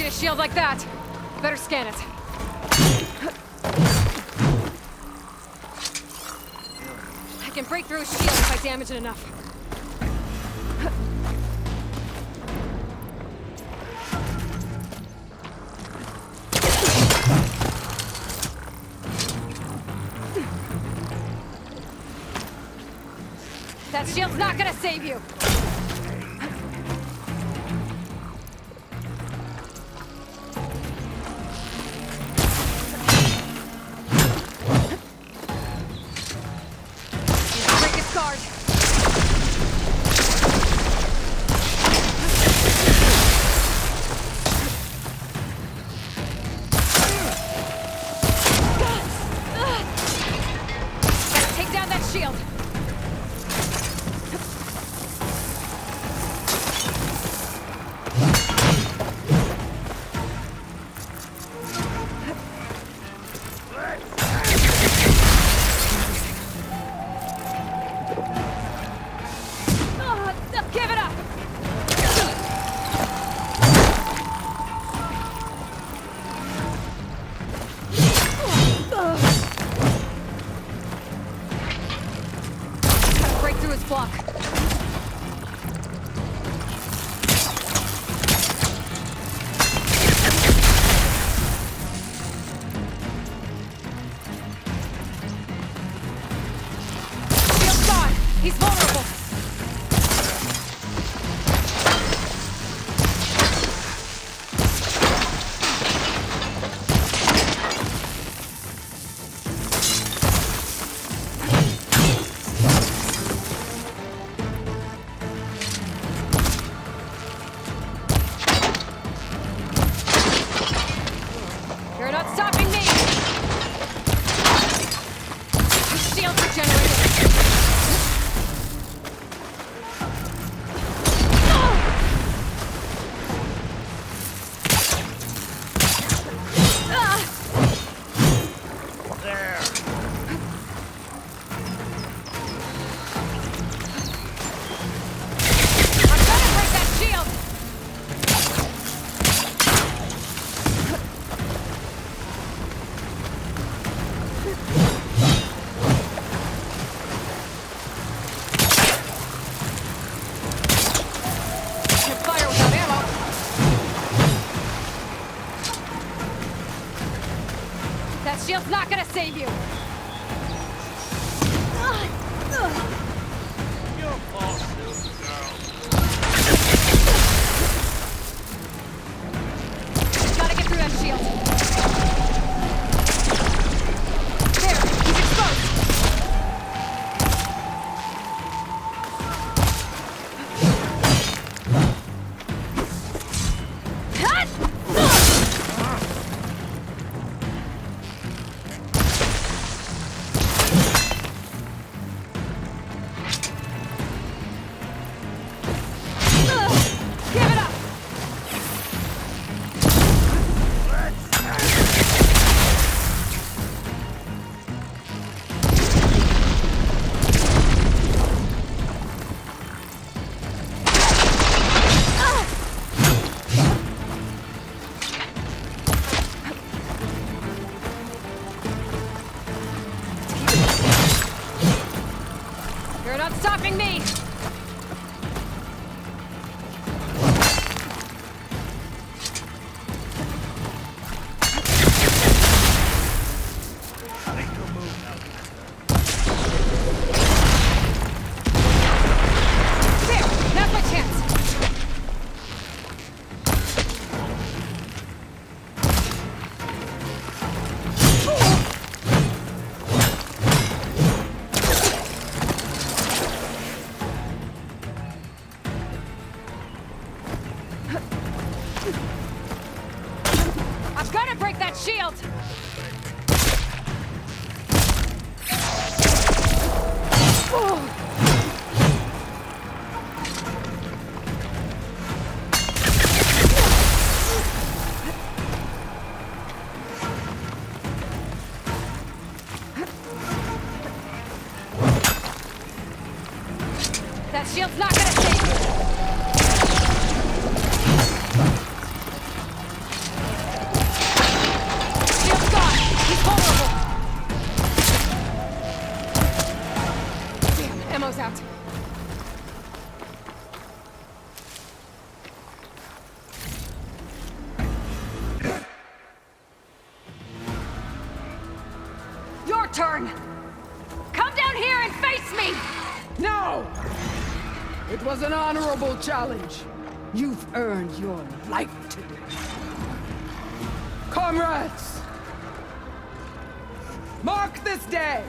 a shield like that. Better scan it. I can break through a shield if I damage it enough. That shield's not gonna save you! Break his guard! Gotta take down that shield! Give it up! Gotta break through his block. Shield's gone! He's vulnerable! You're not stopping me! His shield's regenerated! There! I'm gonna break that shield! Can't fire without ammo! That shield's not gonna save you! You're false, little girl. Gotta get through that shield! There! He's exposed! Cut! Give it up! You're not stopping me! Make your move now. There! Now's my chance! I'm gonna break that shield! That shield's not gonna save you! turn! Come down here and face me! No! It was an honorable challenge. You've earned your life today. Comrades! Mark this day!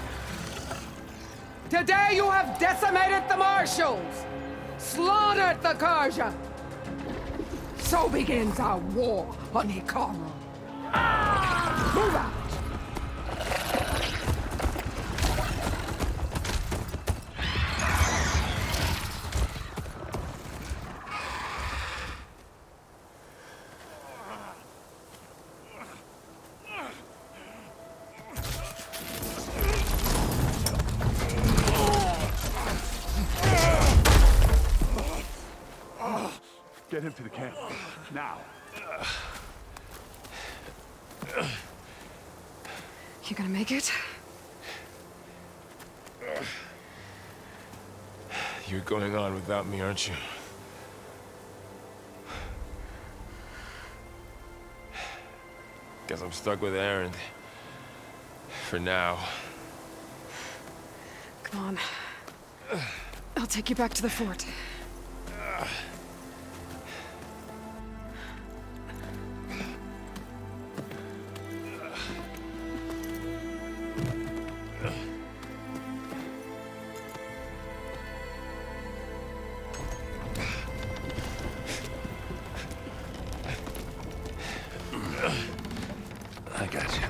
Today you have decimated the Marshals! Slaughtered the Karja! So begins our war on Hikaru. Move out! Get him to the camp. Now. You gonna make it? You're going on without me, aren't you? Guess I'm stuck with Aaron. For now. Come on. I'll take you back to the fort. I got you.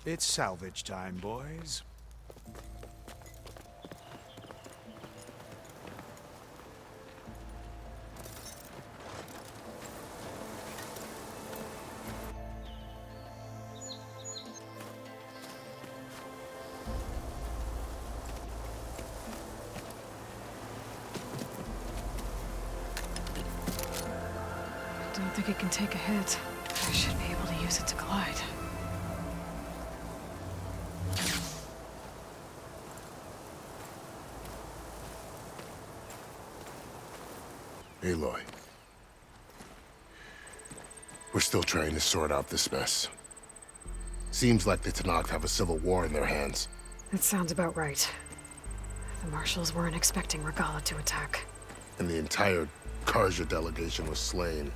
It's salvage time, boys. Don't think it can take a hit. I should be able to use it to glide. Aloy. We're still trying to sort out this mess. Seems like the Tenakth have a civil war in their hands. That sounds about right. The Marshals weren't expecting Regalla to attack. And the entire Karja delegation was slain.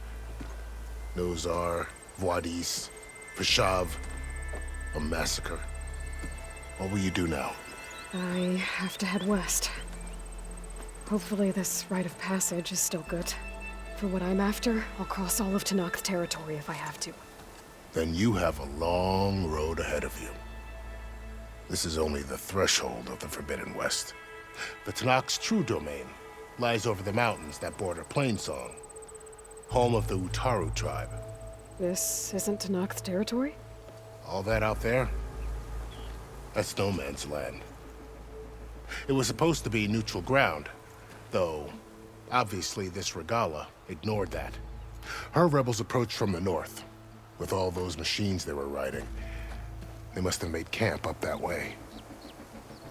Nozar, Voidis, Vashav. A massacre. What will you do now? I have to head west. Hopefully this rite of passage is still good. For what I'm after, I'll cross all of Tenakth territory if I have to. Then you have a long road ahead of you. This is only the threshold of the Forbidden West. The Tenakth's true domain lies over the mountains that border Plainsong, home of the Utaru tribe. This isn't Tenakth territory? All that out there? That's no man's land. It was supposed to be neutral ground, though obviously this Regalla ignored that. Her rebels approached from the north, with all those machines they were riding. They must have made camp up that way.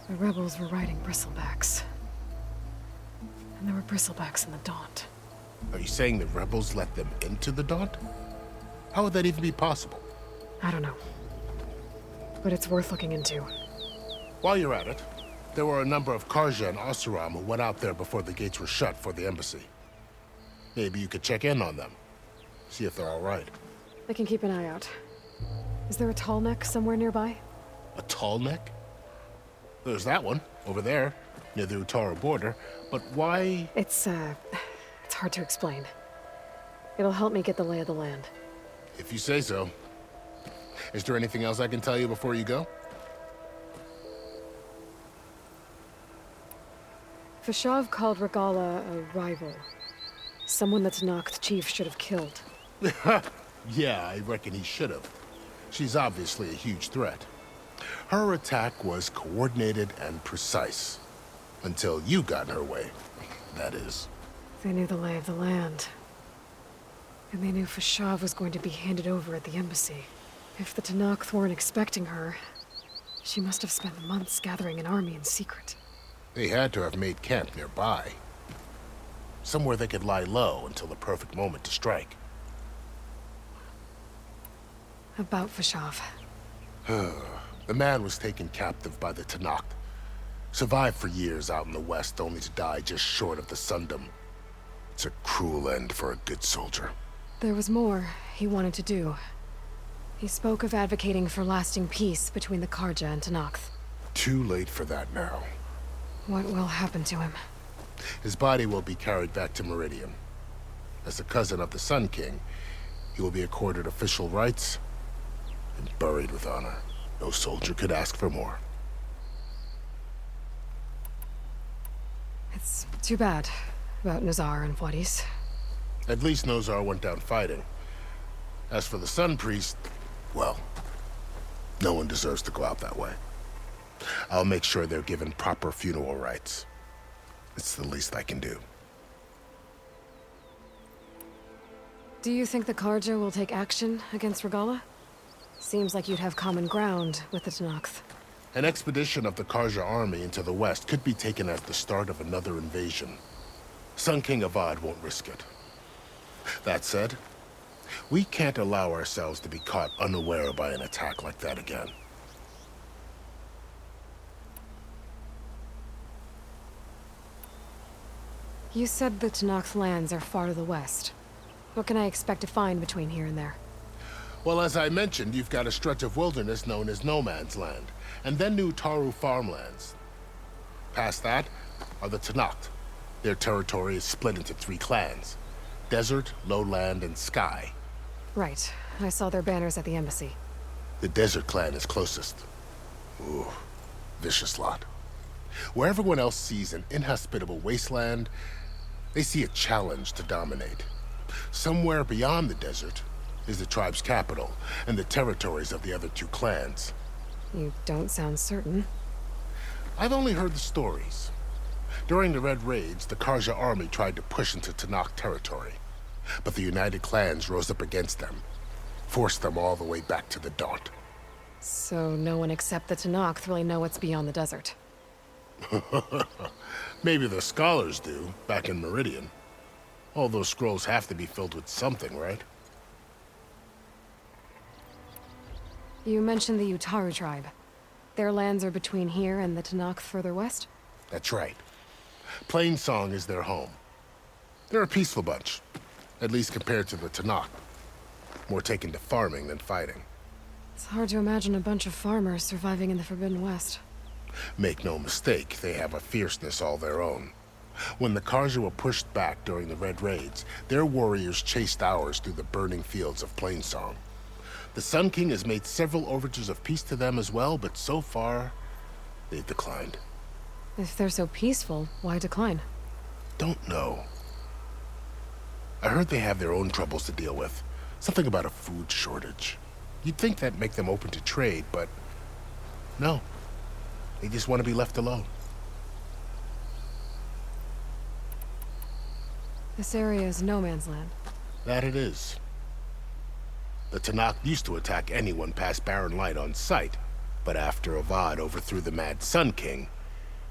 The rebels were riding bristlebacks. And there were bristlebacks in the Daunt. Are you saying the rebels let them into the Daunt? How would that even be possible? I don't know. But it's worth looking into. While you're at it, there were a number of Karja and Oseram who went out there before the gates were shut for the embassy. Maybe you could check in on them. See if they're all right. I can keep an eye out. Is there a tall neck somewhere nearby? A tall neck? There's that one, over there, near the Utaru border. But why? It's hard to explain. It'll help me get the lay of the land. If you say so. Is there anything else I can tell you before you go? Vashav called Regalla a rival. Someone that Tenakth chief should have killed. Yeah, I reckon he should have. She's obviously a huge threat. Her attack was coordinated and precise. Until you got in her way, that is. They knew the lay of the land. And they knew Fashav was going to be handed over at the embassy. If the Tenakth weren't expecting her, she must have spent months gathering an army in secret. They had to have made camp nearby. Somewhere they could lie low until the perfect moment to strike. About Fashav. The man was taken captive by the Tenakth. Survived for years out in the west, only to die just short of the Sundom. It's a cruel end for a good soldier. There was more he wanted to do. He spoke of advocating for lasting peace between the Karja and Tenakth. Too late for that now. What will happen to him? His body will be carried back to Meridian. As a cousin of the Sun King, he will be accorded official rights and buried with honor. No soldier could ask for more. It's too bad about Nazar and Wadis. At least Nozar went down fighting. As for the Sun Priest, well, no one deserves to go out that way. I'll make sure they're given proper funeral rites. It's the least I can do. Do you think the Karja will take action against Regalla? Seems like you'd have common ground with the Tenakth. An expedition of the Karja army into the west could be taken as the start of another invasion. Sun King Avad won't risk it. That said, we can't allow ourselves to be caught unaware by an attack like that again. You said the Tenakth lands are far to the west. What can I expect to find between here and there? Well, as I mentioned, you've got a stretch of wilderness known as No Man's Land, and then new Taru farmlands. Past that are the Tenakth. Their territory is split into 3 clans: Desert, Lowland, and Sky. Right. I saw their banners at the embassy. The Desert clan is closest. Ooh, vicious lot. Where everyone else sees an inhospitable wasteland, they see a challenge to dominate. Somewhere beyond the desert is the tribe's capital and the territories of the other 2 clans. You don't sound certain. I've only heard the stories. During the Red Raids, the Karja army tried to push into Tenakth territory, but the United Clans rose up against them, forced them all the way back to the Daunt. So no one except the Tenakth really know what's beyond the desert. Maybe the scholars do, back in Meridian. All those scrolls have to be filled with something, right? You mentioned the Utaru tribe. Their lands are between here and the Tenakth further west? That's right. Plainsong is their home. They're a peaceful bunch, at least compared to the Tenakth. More taken to farming than fighting. It's hard to imagine a bunch of farmers surviving in the Forbidden West. Make no mistake, they have a fierceness all their own. When the Karja were pushed back during the Red Raids, their warriors chased ours through the burning fields of Plainsong. The Sun King has made several overtures of peace to them as well, but so far, they've declined. If they're so peaceful, why decline? Don't know. I heard they have their own troubles to deal with. Something about a food shortage. You'd think that'd make them open to trade, but no. They just want to be left alone. This area is no man's land. That it is. The Tenakth used to attack anyone past Barren Light on sight, but after Avad overthrew the Mad Sun King,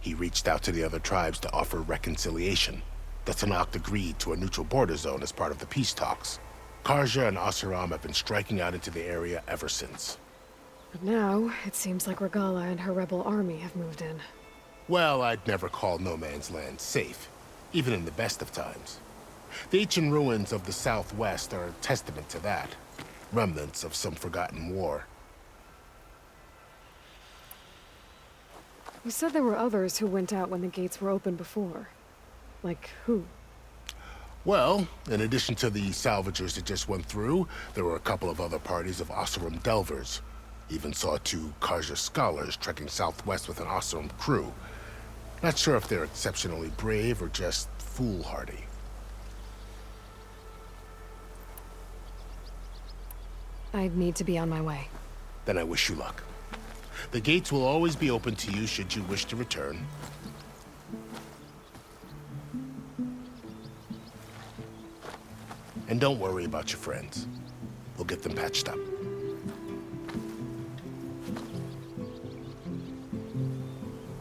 he reached out to the other tribes to offer reconciliation. The Tenakth agreed to a neutral border zone as part of the peace talks. Karja and Asuram have been striking out into the area ever since. But now, it seems like Regalla and her rebel army have moved in. Well, I'd never call No Man's Land safe, even in the best of times. The ancient ruins of the Southwest are a testament to that. Remnants of some forgotten war. You said there were others who went out when the gates were open before. Like who? Well, in addition to the salvagers that just went through, there were a couple of other parties of Oseram delvers. Even saw 2 Karja scholars trekking southwest with an Oseram crew. Not sure if they're exceptionally brave or just foolhardy. I'd need to be on my way. Then I wish you luck. The gates will always be open to you should you wish to return. And don't worry about your friends. We'll get them patched up.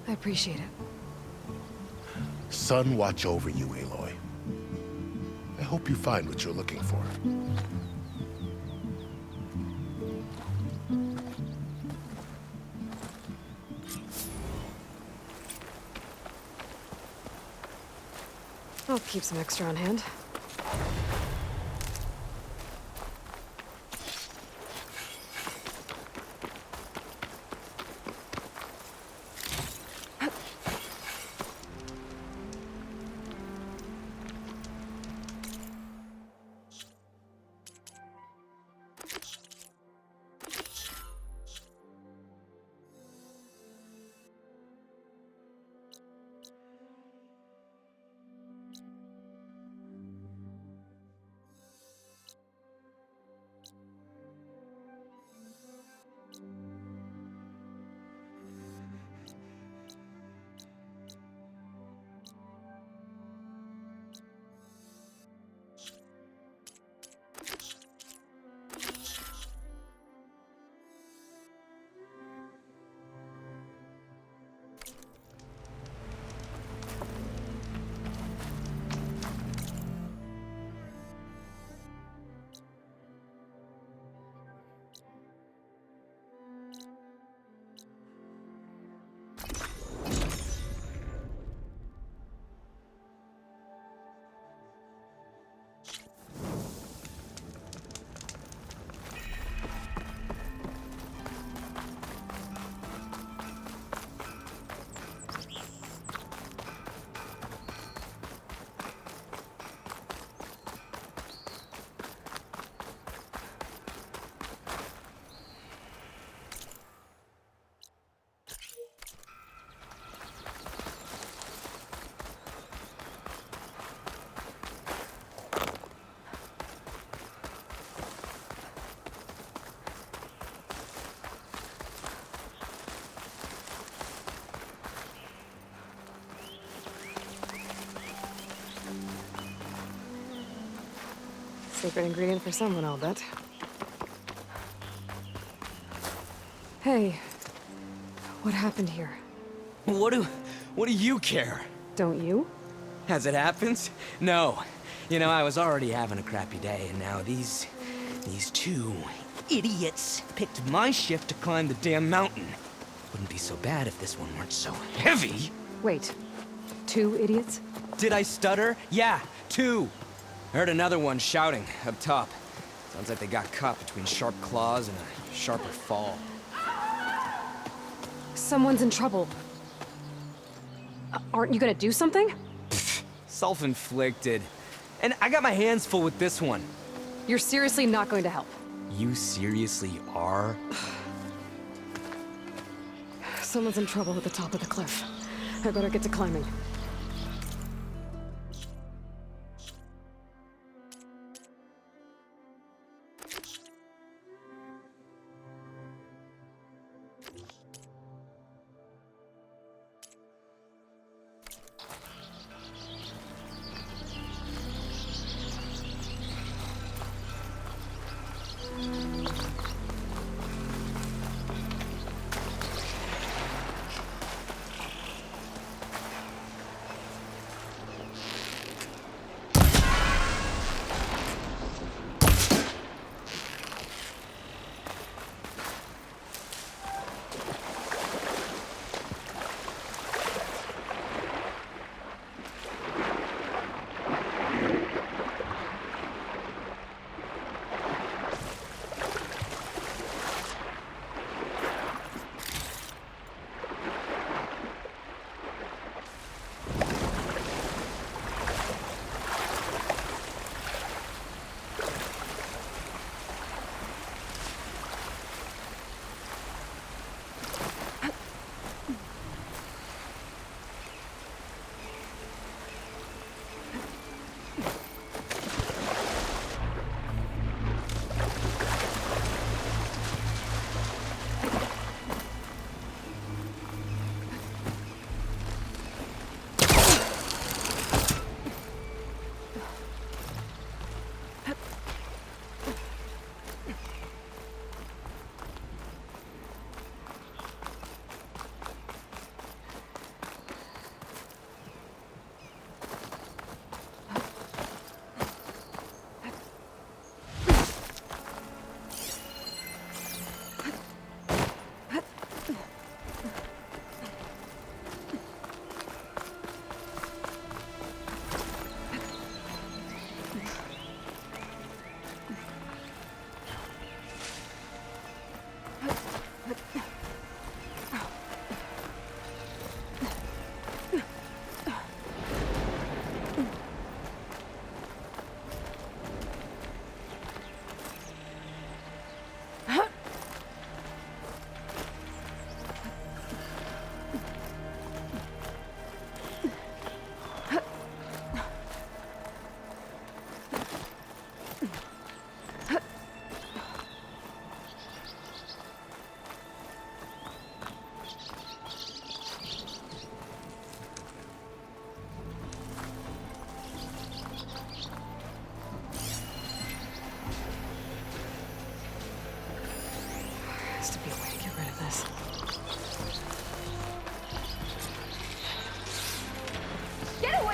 I appreciate it. Sun watch over you, Aloy. I hope you find what you're looking for. I'll keep some extra on hand. Secret ingredient for someone, I'll bet. Hey, what happened here? What do you care? Don't you? As it happens? No. You know, I was already having a crappy day, and now these two idiots picked my shift to climb the damn mountain. Wouldn't be so bad if this one weren't so heavy. Wait, 2 idiots? Did I stutter? Yeah, 2. I heard another one shouting up top. Sounds like they got caught between sharp claws and a sharper fall. Someone's in trouble. Aren't you gonna do something? Self-inflicted. And I got my hands full with this one. You're seriously not going to help? You seriously are? Someone's in trouble at the top of the cliff. I better get to climbing.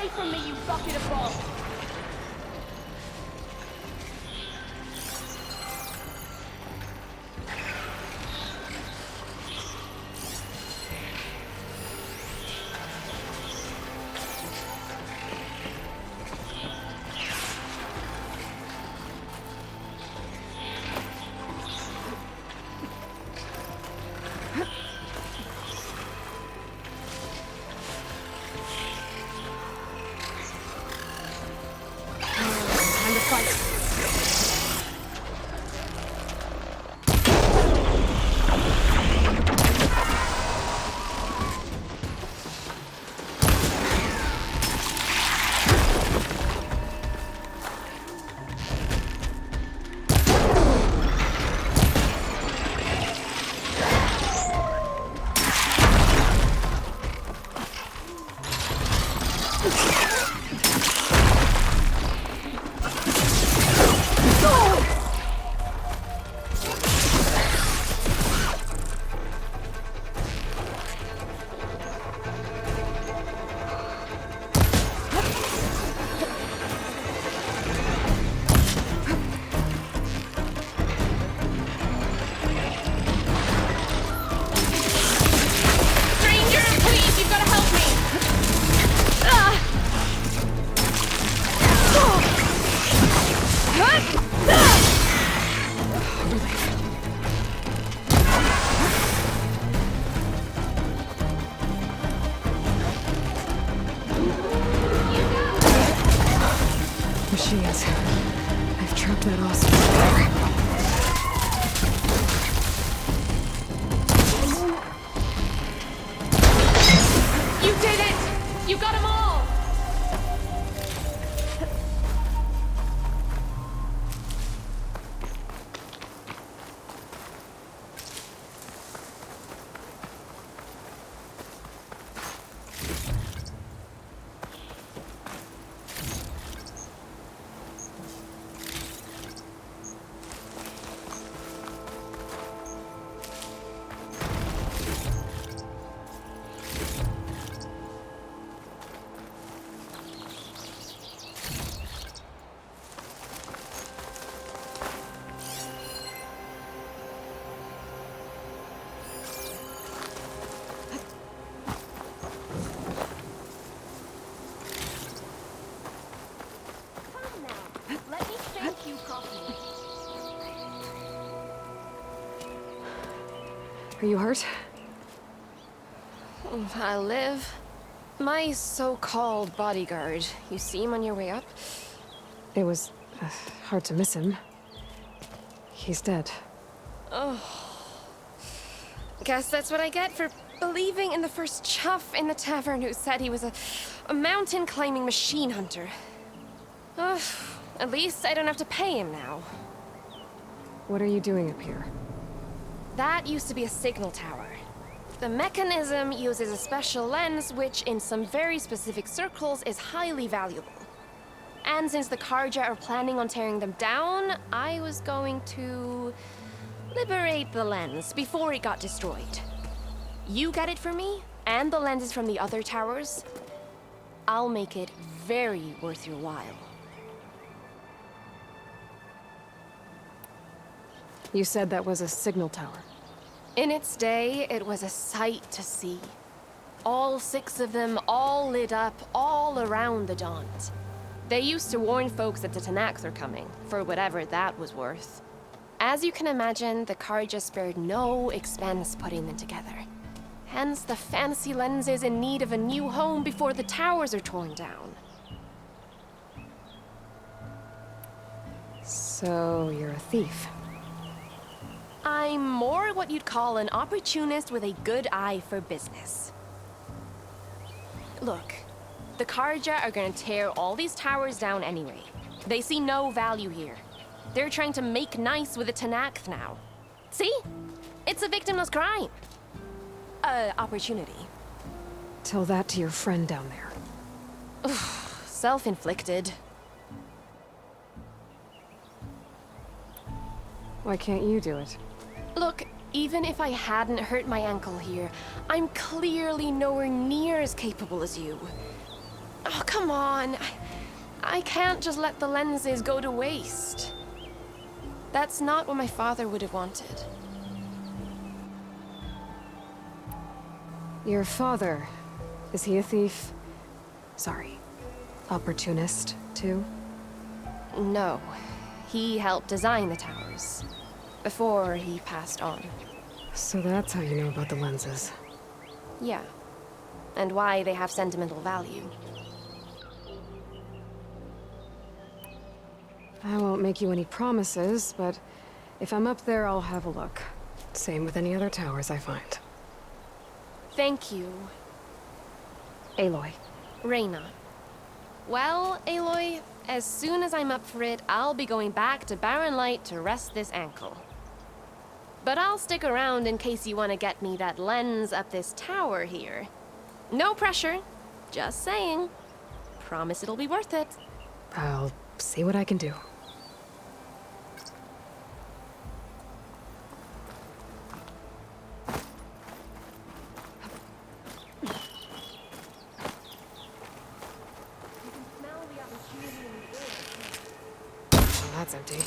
away from me, you bucket of balls! Machines. I've trapped that awesome spider. You did it! You got them all! Are you hurt? I live. My so-called bodyguard. You see him on your way up? It was hard to miss him. He's dead. Oh. Guess that's what I get for believing in the first chuff in the tavern who said he was a mountain-climbing machine hunter. At least I don't have to pay him now. What are you doing up here? That used to be a signal tower. The mechanism uses a special lens which, in some very specific circles, is highly valuable. And since the Karja are planning on tearing them down, I was going to liberate the lens before it got destroyed. You get it for me, and the lenses from the other towers. I'll make it very worth your while. You said that was a signal tower. In its day, it was a sight to see. All 6 of them, all lit up, all around the Dawns. They used to warn folks that the Tanakhs are coming, for whatever that was worth. As you can imagine, the Karja spared no expense putting them together. Hence the fancy lenses in need of a new home before the towers are torn down. So, you're a thief. I'm more what you'd call an opportunist with a good eye for business. Look, the Karja are gonna tear all these towers down anyway. They see no value here. They're trying to make nice with the Tanakh now. See? It's a victimless crime. Opportunity. Tell that to your friend down there. Self-inflicted. Why can't you do it? Look, even if I hadn't hurt my ankle here, I'm clearly nowhere near as capable as you. Oh, come on. I can't just let the lenses go to waste. That's not what my father would have wanted. Your father, is he a thief? Sorry, opportunist, too? No. He helped design the towers. Before he passed on. So that's how you know about the lenses. Yeah. And why they have sentimental value. I won't make you any promises, but if I'm up there, I'll have a look. Same with any other towers I find. Thank you, Aloy. Reyna. Well, Aloy, as soon as I'm up for it, I'll be going back to Barren Light to rest this ankle. But I'll stick around in case you want to get me that lens up this tower here. No pressure, just saying. Promise it'll be worth it. I'll see what I can do. That's empty.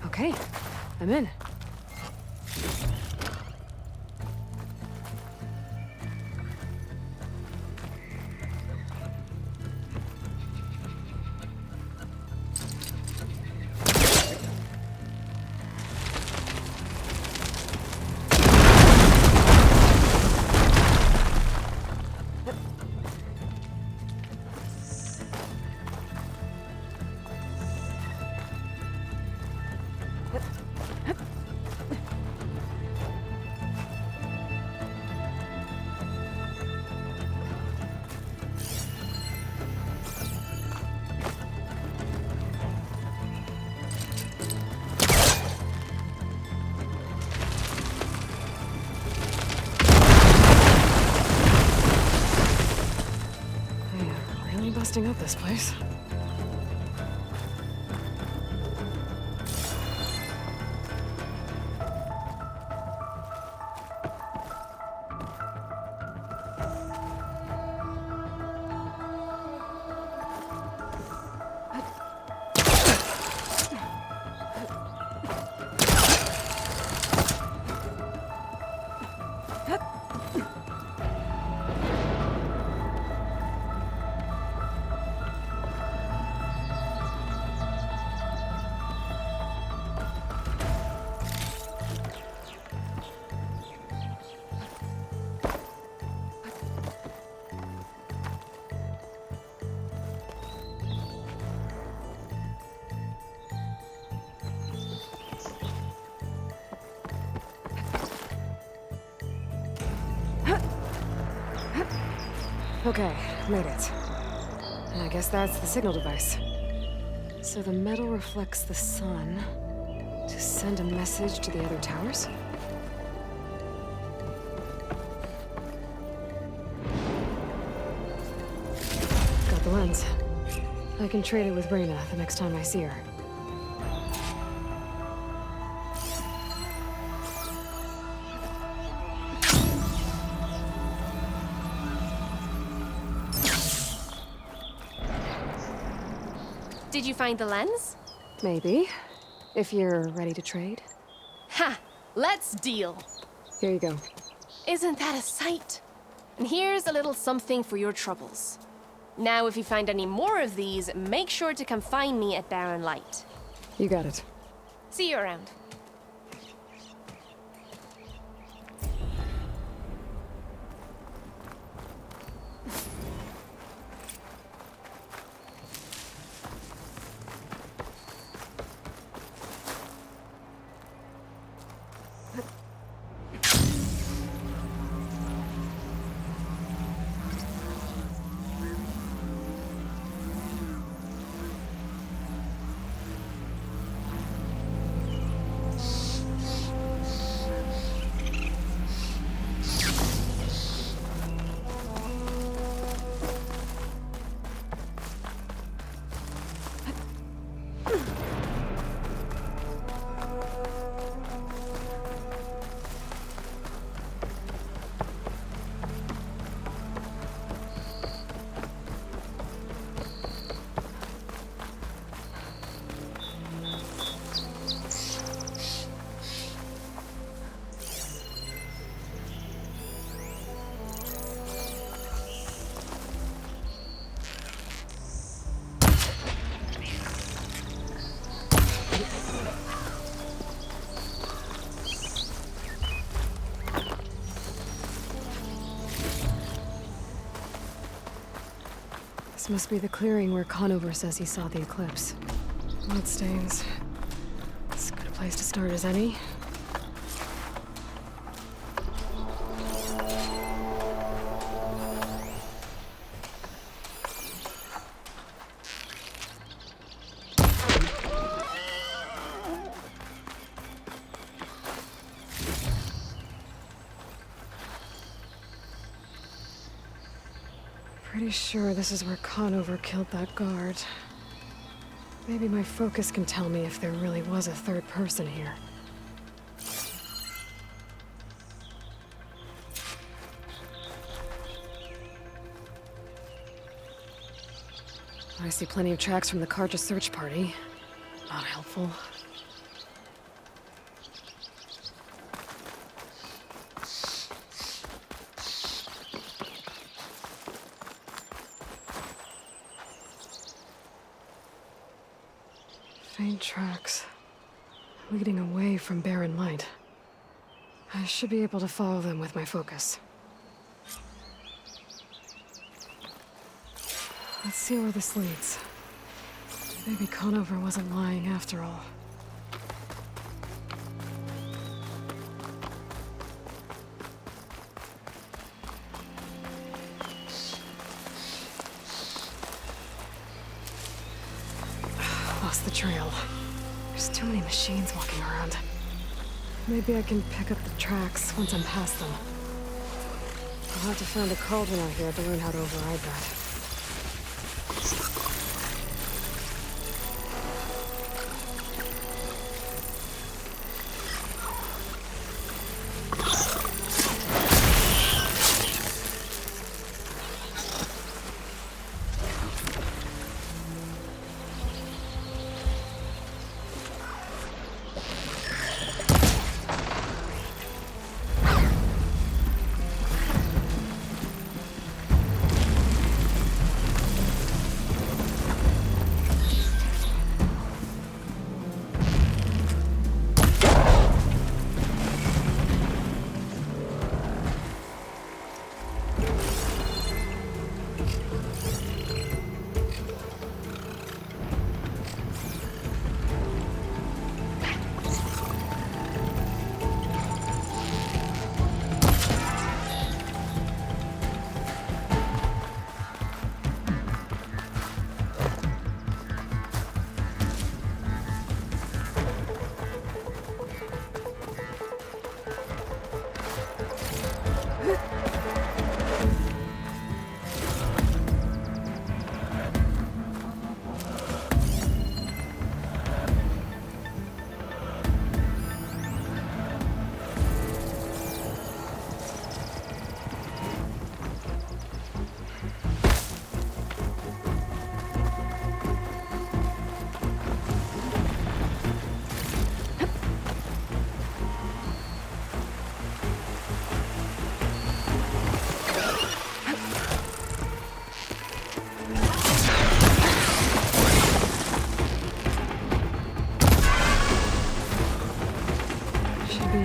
Okay, I'm in. Busting up this place. Okay, made it. And I guess that's the signal device. So the metal reflects the sun to send a message to the other towers? Got the lens. I can trade it with Reyna the next time I see her. Did you find the lens? Maybe. If you're ready to trade. Ha! Let's deal! Here you go. Isn't that a sight? And here's a little something for your troubles. Now, if you find any more of these, make sure to come find me at Barren Light. You got it. See you around. This must be the clearing where Conover says he saw the eclipse. Bloodstains. As good a place to start as any. Pretty sure this is where Conover killed that guard. Maybe my focus can tell me if there really was a third person here. I see plenty of tracks from the Karja search party. Not helpful. Faint tracks, leading away from barren light. I should be able to follow them with my focus. Let's see where this leads. Maybe Conover wasn't lying after all. Lost the trail. There's too many machines walking around. Maybe I can pick up the tracks once I'm past them. I'll have to find a cauldron out here to learn how to override that.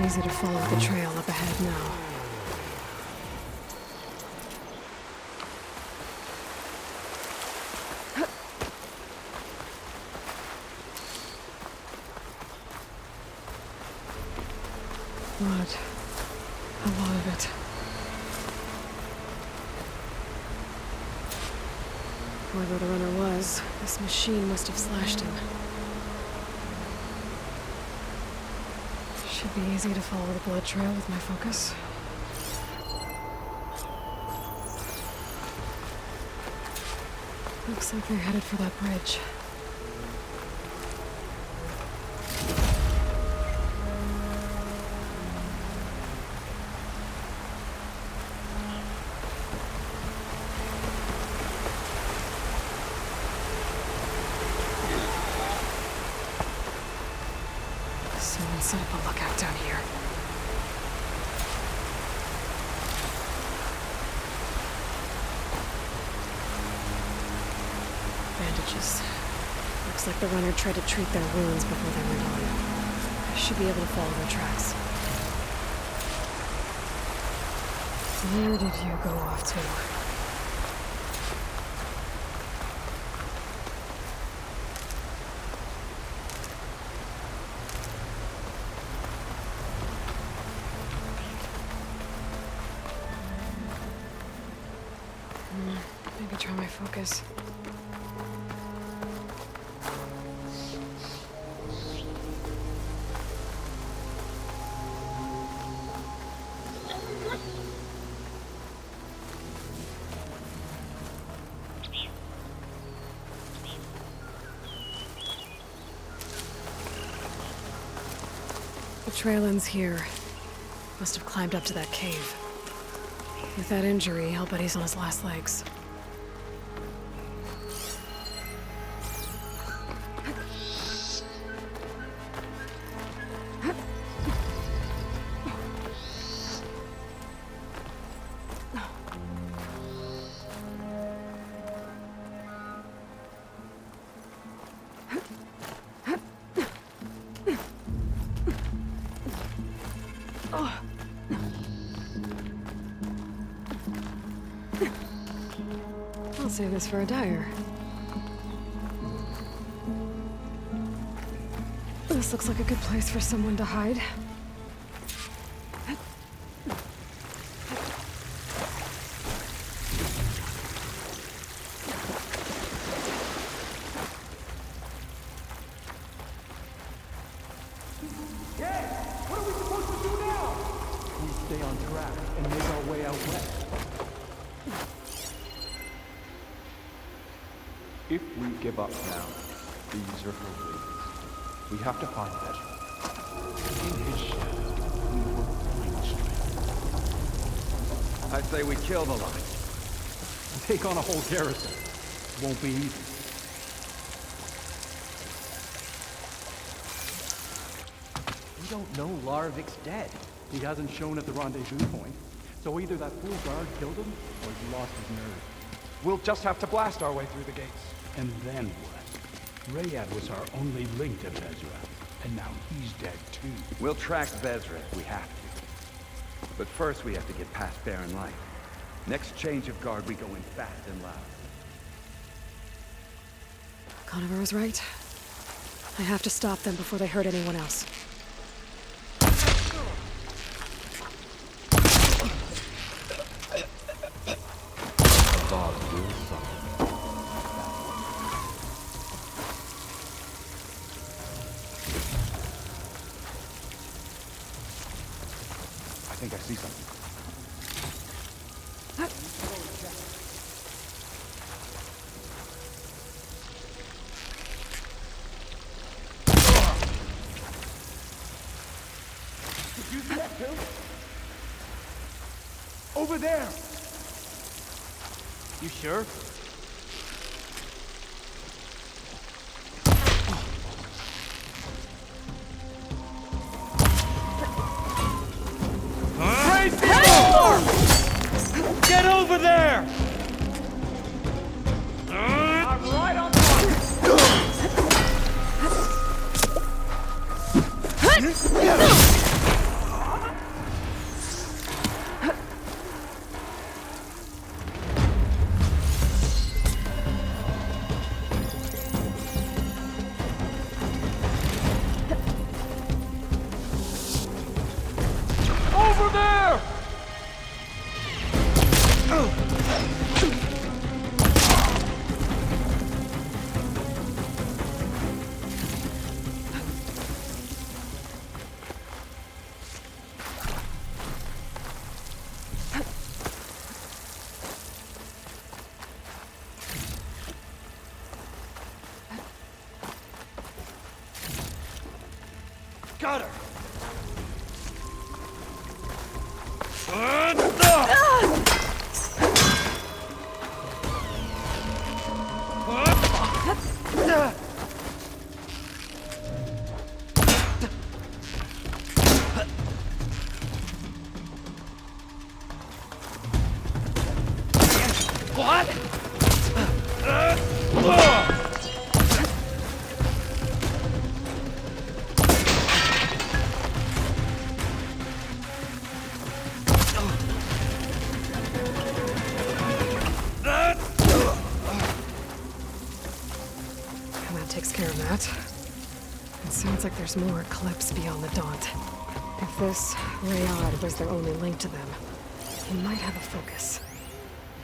Easy to follow the trail up ahead now. Blood. A lot of it. Whoever the runner was, this machine must have slashed him. Should be easy to follow the blood trail with my focus. Looks like they're headed for that bridge. Someone set up a lookout down here. Bandages. Looks like the runner tried to treat their wounds before they went on. I should be able to follow their tracks. Where did you go off to? Maybe try my focus. The trail ends here. Must have climbed up to that cave. With that injury, I'll bet he's on his last legs. I'll save this for a dyer. This looks like a good place for someone to hide. Stay on track and make our way out west. If we give up now, these are her ways. We have to find Bezra. In his shadow, we will find strength. I'd say we kill the line. Take on a whole garrison. Won't be easy. We don't know Larvik's dead. He hasn't shown at the rendezvous point. So either that fool guard killed him, or he lost his nerve. We'll just have to blast our way through the gates. And then what? Rayad was our only link to Bezra, and now he's dead too. We'll track Bezra if we have to. But first we have to get past Barren Light. Next change of guard, we go in fast and loud. Conover was right. I have to stop them before they hurt anyone else. I think I see something. Did you see that too? Over there! You sure? Get over there! I'm right on Over there! Got her! What? And that takes care of that. It sounds like there's more Eclipse beyond the Daunt. If this Rayad was their only link to them, he might have a focus.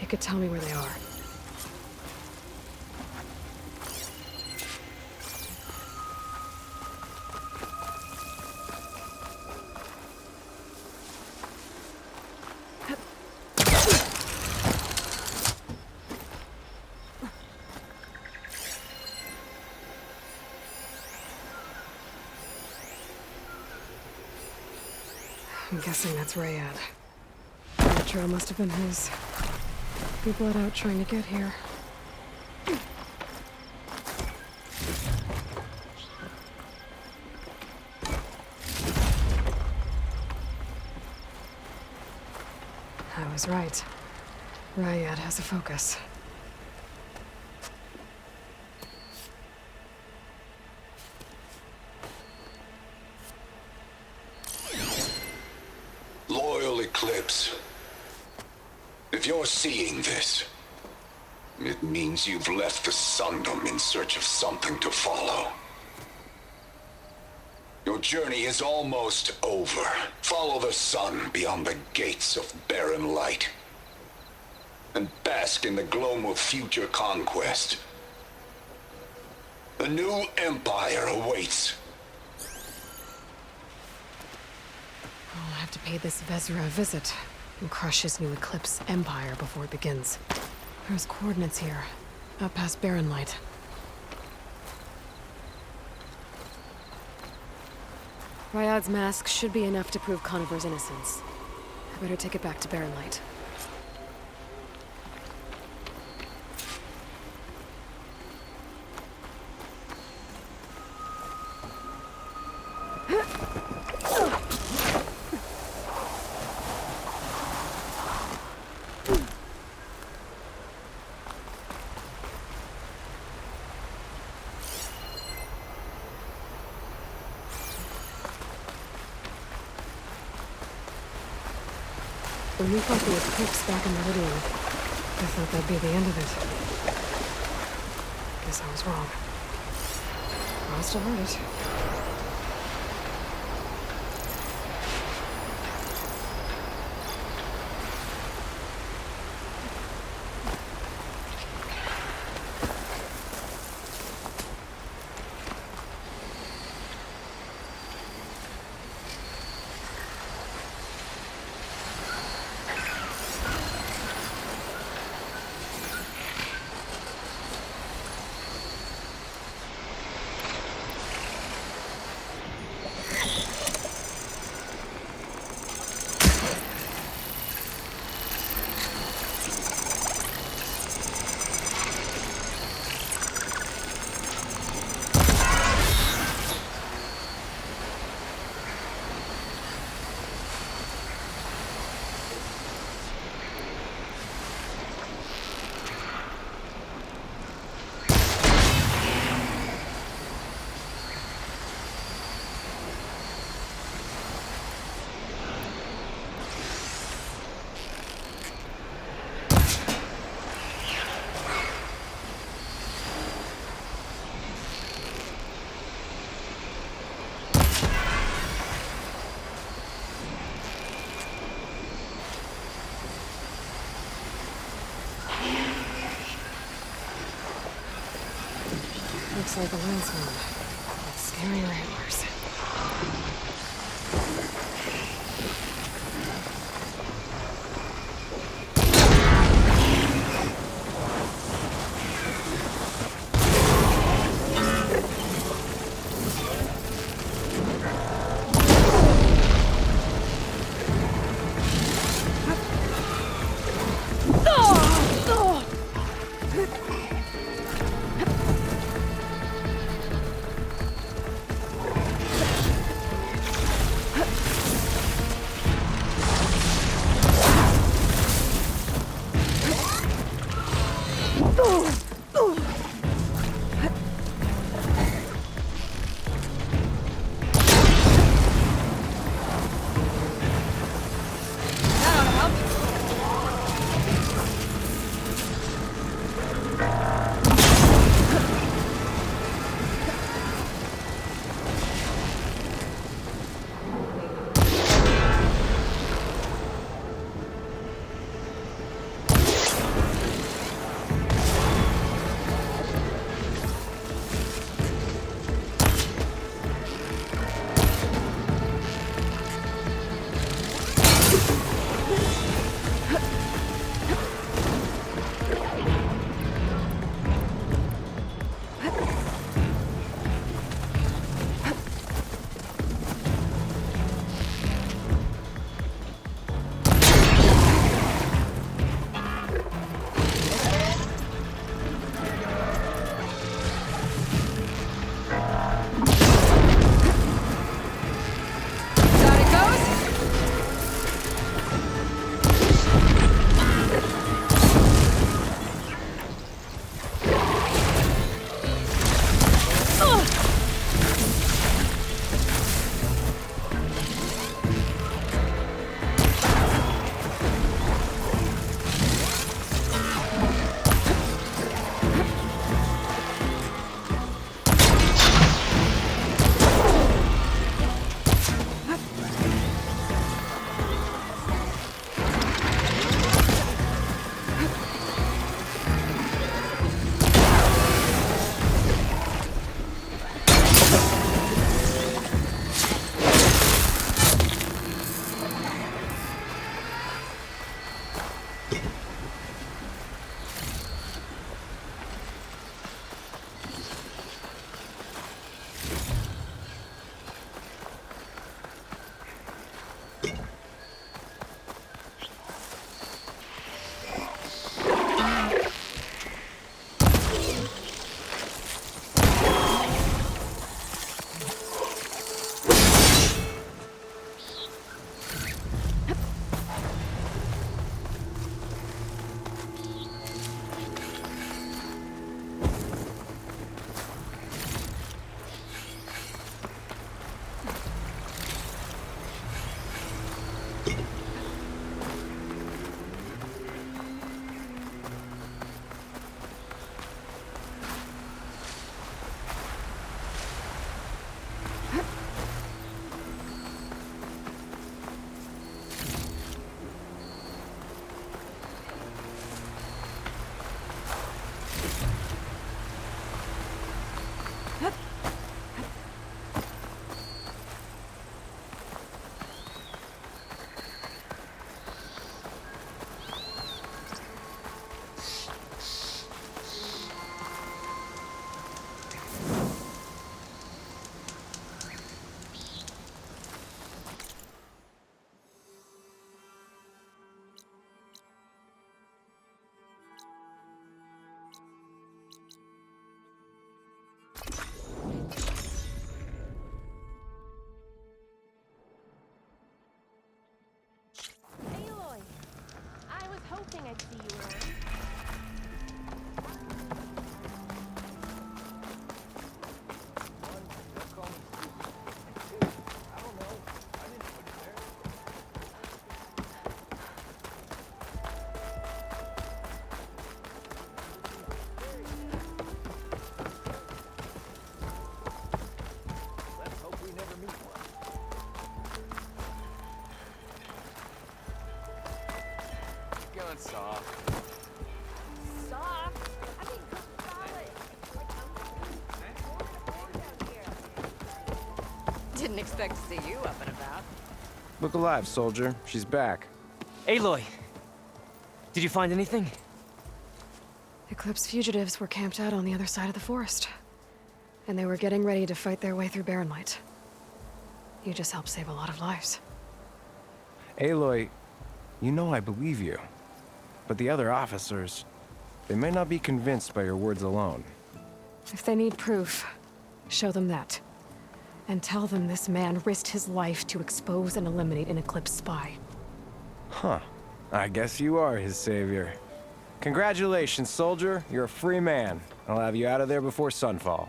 It could tell me where they are. I'm guessing that's Rayad. The trail must have been his. He bled out trying to get here. I was right. Rayad has a focus. Loyal Eclipse. If you're seeing this, it means you've left the Sundom in search of something to follow. Your journey is almost over. Follow the sun beyond the gates of barren light, and bask in the gloam of future conquest. A new empire awaits. I'll have to pay this Vezra a visit and crush his new Eclipse empire before it begins. There's coordinates here, up past Barren Light. Ryad's mask should be enough to prove Conover's innocence. I better take it back to Barren Light. When we fought the Eclipse back in Meridian, I thought that'd be the end of it. Guess I was wrong. I'll still hurt it. Looks like a landsman with scary ramblers. Going soft. Soft? I mean, solid. Didn't expect to see you up and about. Look alive, soldier. She's back. Aloy! Did you find anything? Eclipse fugitives were camped out on the other side of the forest. And they were getting ready to fight their way through Barren Light. You just helped save a lot of lives. Aloy, you know I believe you. But the other officers, they may not be convinced by your words alone. If they need proof, show them that. And tell them this man risked his life to expose and eliminate an Eclipse spy. Huh. I guess you are his savior. Congratulations, soldier. You're a free man. I'll have you out of there before sunfall.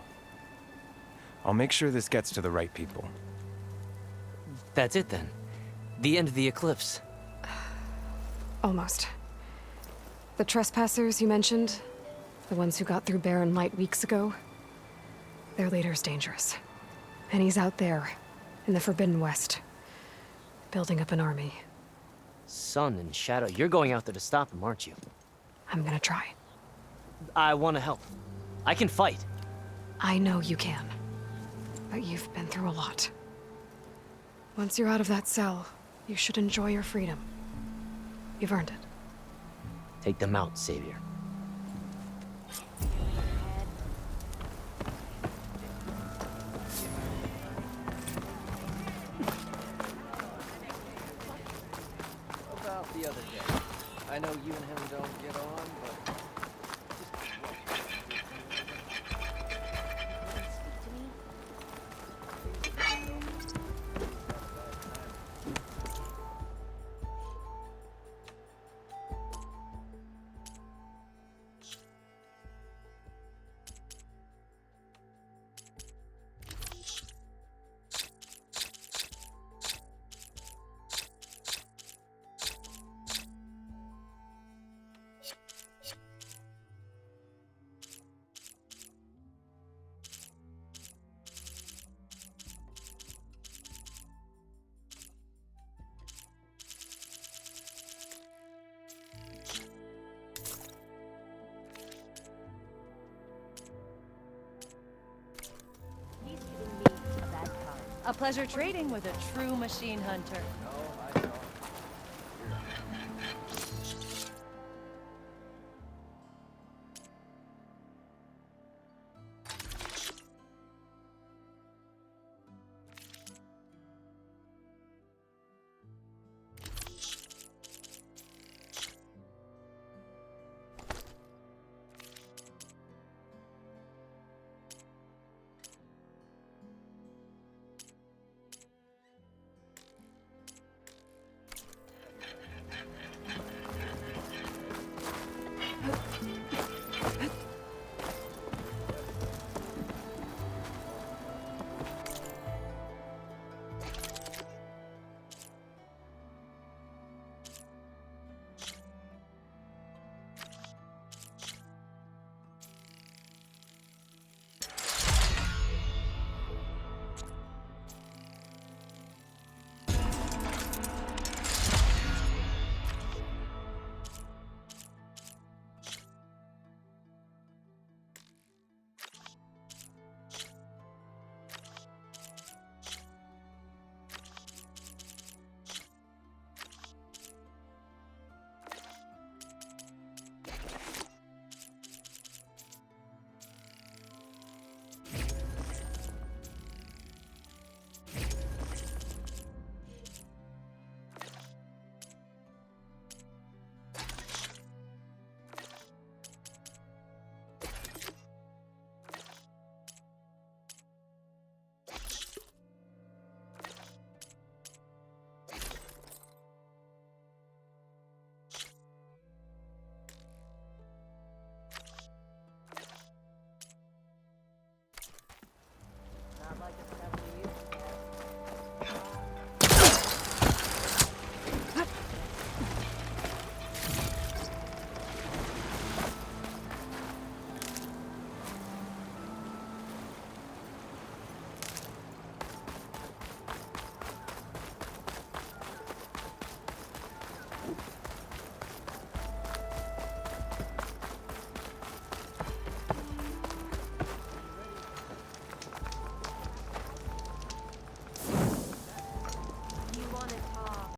I'll make sure this gets to the right people. That's it then. The end of the Eclipse. Almost. The trespassers you mentioned, the ones who got through Barren Light weeks ago, their leader's dangerous. And he's out there, in the Forbidden West, building up an army. Sun and Shadow, you're going out there to stop him, aren't you? I'm gonna try. I want to help. I can fight. I know you can. But you've been through a lot. Once you're out of that cell, you should enjoy your freedom. You've earned it. Take them out, Savior. About the other day. I know you and him don't get on, but... A pleasure trading with a true machine hunter.